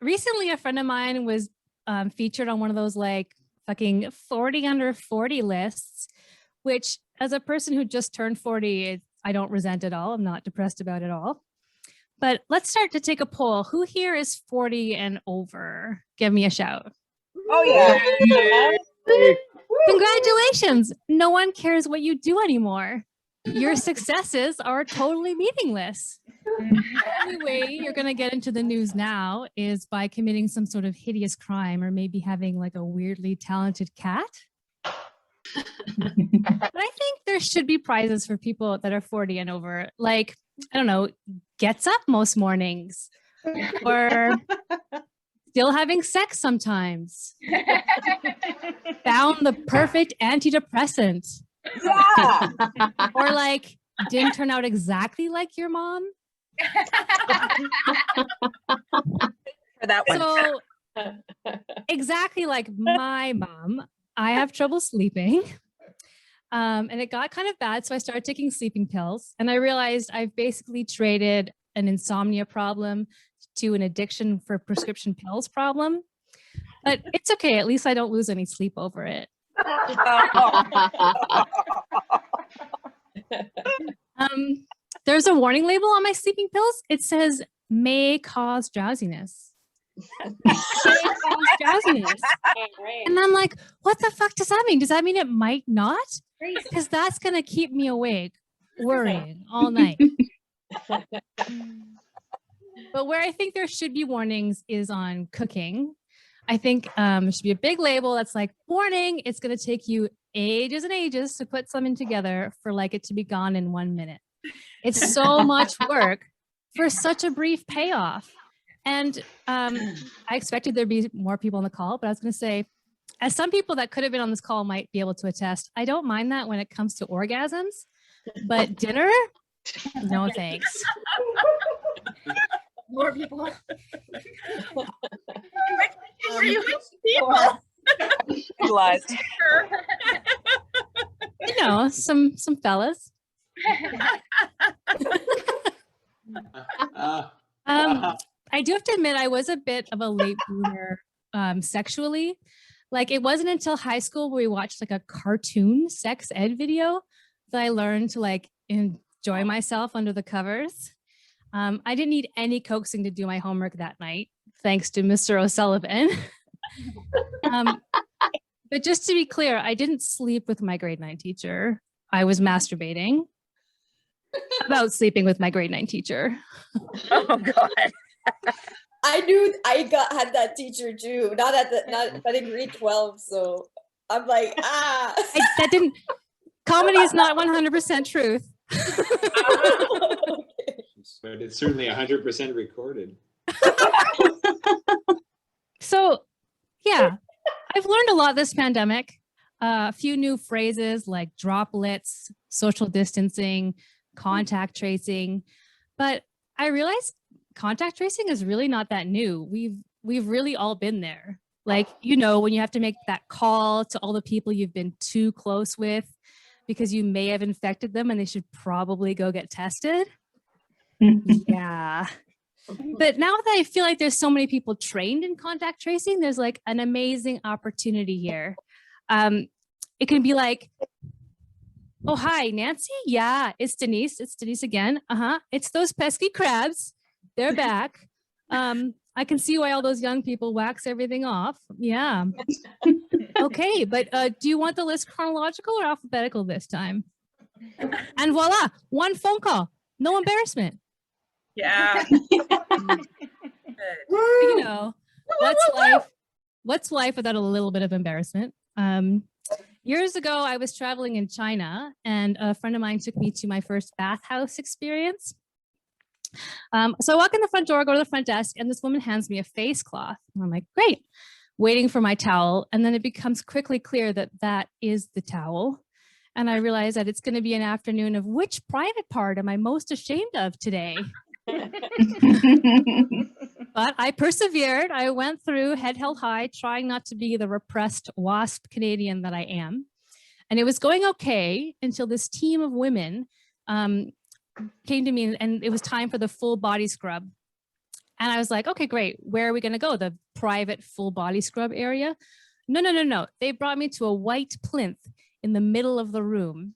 recently a friend of mine was featured on one of those like fucking 40 under 40 lists, which as a person who just turned 40, I don't resent at all. I'm not depressed about it all. But let's start to take a poll. Who here is 40 and over? Give me a shout. Oh, yeah. Congratulations. No one cares what you do anymore. Your successes are totally meaningless. The only way you're going to get into the news now is by committing some sort of hideous crime or maybe having like a weirdly talented cat. But I think there should be prizes for people that are 40 and over. Like, I don't know, gets up most mornings or still having sex sometimes. Found the perfect antidepressant. Yeah. Or like didn't turn out exactly like your mom. For that one. So exactly like my mom, I have trouble sleeping. And it got kind of bad. So I started taking sleeping pills and I realized I've basically traded an insomnia problem to an addiction for prescription pills problem. But it's okay. At least I don't lose any sleep over it. There's a warning label on my sleeping pills. It says may cause drowsiness. Drowsiness. And I'm like, what the fuck does that mean? Does that mean it might not? Because that's going to keep me awake, worrying all night. But where I think there should be warnings is on cooking. I think there should be a big label that's like, warning, it's going to take you ages and ages to put something together for like it to be gone in 1 minute. It's so much work for such a brief payoff. And I expected there'd be more people on the call, but I was going to say, as some people that could have been on this call might be able to attest, I don't mind that when it comes to orgasms, but dinner, no thanks. More people. Realized. You know, some fellas. I do have to admit, I was a bit of a late bloomer sexually. Like it wasn't until high school where we watched like a cartoon sex ed video that I learned to like enjoy myself under the covers. I didn't need any coaxing to do my homework that night, thanks to Mr. O'Sullivan. But just to be clear, I didn't sleep with my grade 9 teacher. I was masturbating about sleeping with my grade 9 teacher. Oh God. I knew I had that teacher too. Not in grade 12. So I'm like, That didn't. Comedy is not 100% truth. But it's certainly 100% recorded. So, yeah, I've learned a lot this pandemic. A few new phrases like droplets, social distancing, contact tracing. But I realized contact tracing is really not that new. We've really all been there. Like, you know, when you have to make that call to all the people you've been too close with because you may have infected them and they should probably go get tested. Yeah. But now that I feel like there's so many people trained in contact tracing, there's like an amazing opportunity here. It can be like, oh, hi, Nancy. Yeah, it's Denise. It's Denise again. It's those pesky crabs. They're back. I can see why all those young people wax everything off. Yeah. Okay, but do you want the list chronological or alphabetical this time? And voila, one phone call. No embarrassment. Yeah. You know, what's life without a little bit of embarrassment? Years ago, I was traveling in China and a friend of mine took me to my first bathhouse experience. So I walk in the front door, go to the front desk, and this woman hands me a face cloth. And I'm like, great, waiting for my towel. And then it becomes quickly clear that that is the towel. And I realize that it's going to be an afternoon of which private part am I most ashamed of today? But I persevered. I went through head held high, trying not to be the repressed WASP Canadian that I am. And it was going okay until this team of women came to me and it was time for the full body scrub. And I was like, okay, great. Where are we going to go? The private full body scrub area? No, no, no, no. They brought me to a white plinth in the middle of the room.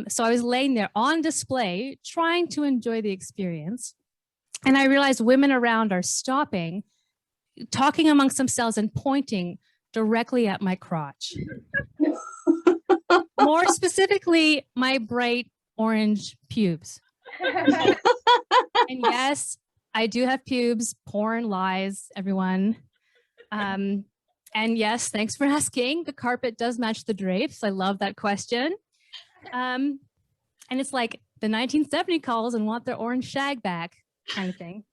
So I was laying there on display, trying to enjoy the experience. And I realized women around are stopping, talking amongst themselves and pointing directly at my crotch. More specifically, my bright orange pubes. And yes, I do have pubes. Porn lies, everyone. And yes, thanks for asking. The carpet does match the drapes. I love that question. And it's like the 1970 calls and want their orange shag back kind of thing.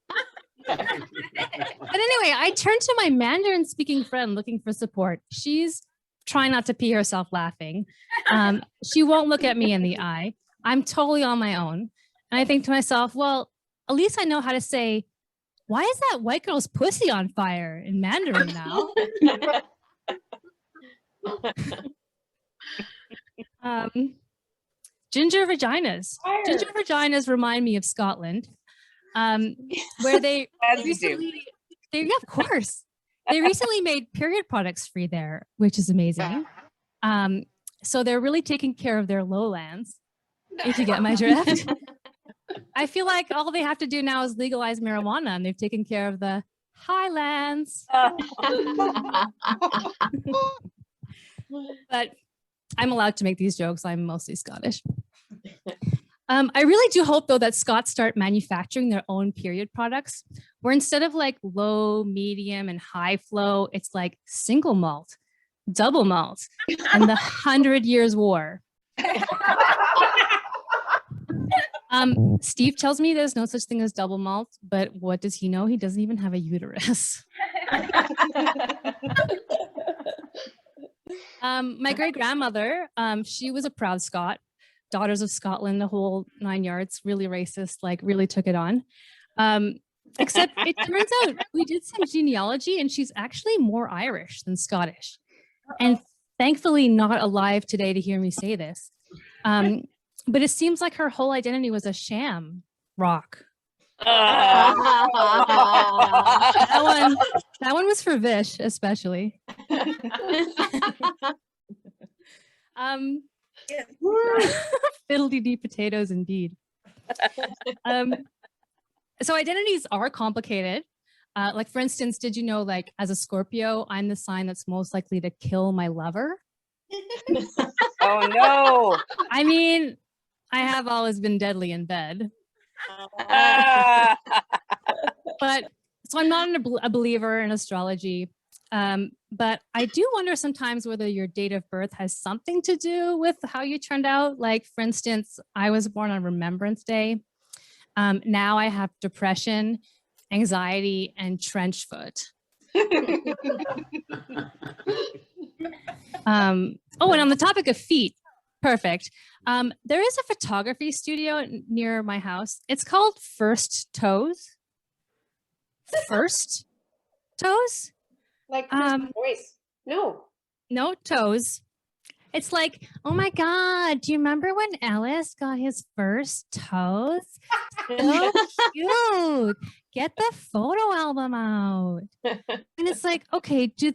But anyway, I turned to my Mandarin speaking friend looking for support. She's trying not to pee herself laughing. She won't look at me in the eye. I'm totally on my own. And I think to myself, well, at least I know how to say, why is that white girl's pussy on fire in Mandarin now? Ginger vaginas. Ginger vaginas remind me of Scotland, where they As you do. recently, yeah, of course, they recently made period products free there, which is amazing. So they're really taking care of their lowlands, if you get my drift. I feel like all they have to do now is legalize marijuana, and they've taken care of the highlands. But I'm allowed to make these jokes. I'm mostly Scottish. I really do hope, though, that Scots start manufacturing their own period products, where instead of like low, medium, and high flow, it's like single malt, double malt, and the 100 Years' War. Steve tells me there's no such thing as double malt, but what does he know? He doesn't even have a uterus. My great grandmother, she was a proud Scot, Daughters of Scotland, the whole 9 yards, really racist, like really took it on. Except it turns out we did some genealogy and she's actually more Irish than Scottish. And thankfully not alive today to hear me say this. But it seems like her whole identity was a sham rock. That one was for Vish, especially. Fiddly-dee potatoes, indeed. So identities are complicated. Like, for instance, did you know, like, as a Scorpio, I'm the sign that's most likely to kill my lover? Oh no. I mean, I have always been deadly in bed. But so I'm not a believer in astrology. But I do wonder sometimes whether your date of birth has something to do with how you turned out. Like, for instance, I was born on Remembrance Day. Now I have depression, anxiety, and trench foot. Oh, and on the topic of feet, perfect. There is a photography studio near my house. It's called First Toes. First Toes? Like voice. No. No, toes. It's like, oh my God, do you remember when Ellis got his first toes? So cute. Get the photo album out. And it's like, okay, do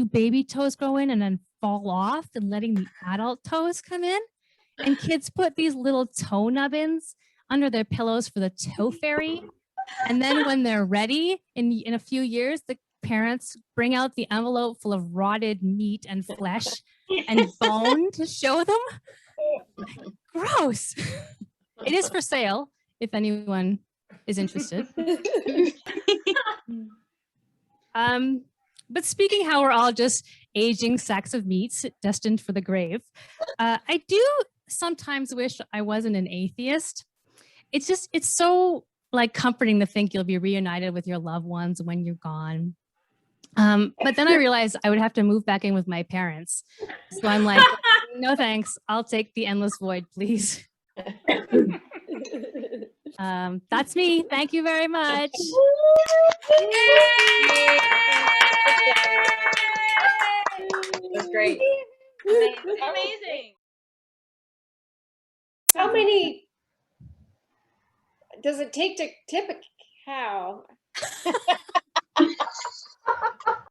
baby toes go in and then fall off and letting the adult toes come in? And kids put these little toe nubbins under their pillows for the toe fairy. And then when they're ready, in a few years, the parents bring out the envelope full of rotted meat and flesh and bone to show them. Gross. It is for sale if anyone is interested. But speaking how we're all just aging sacks of meats destined for the grave, I do sometimes wish I wasn't an atheist. It's so like comforting to think you'll be reunited with your loved ones when you're gone. But then I realized I would have to move back in with my parents. So I'm like, no thanks. I'll take the endless void, please. That's me. Thank you very much. That's great. Amazing. How many does it take to tip a How?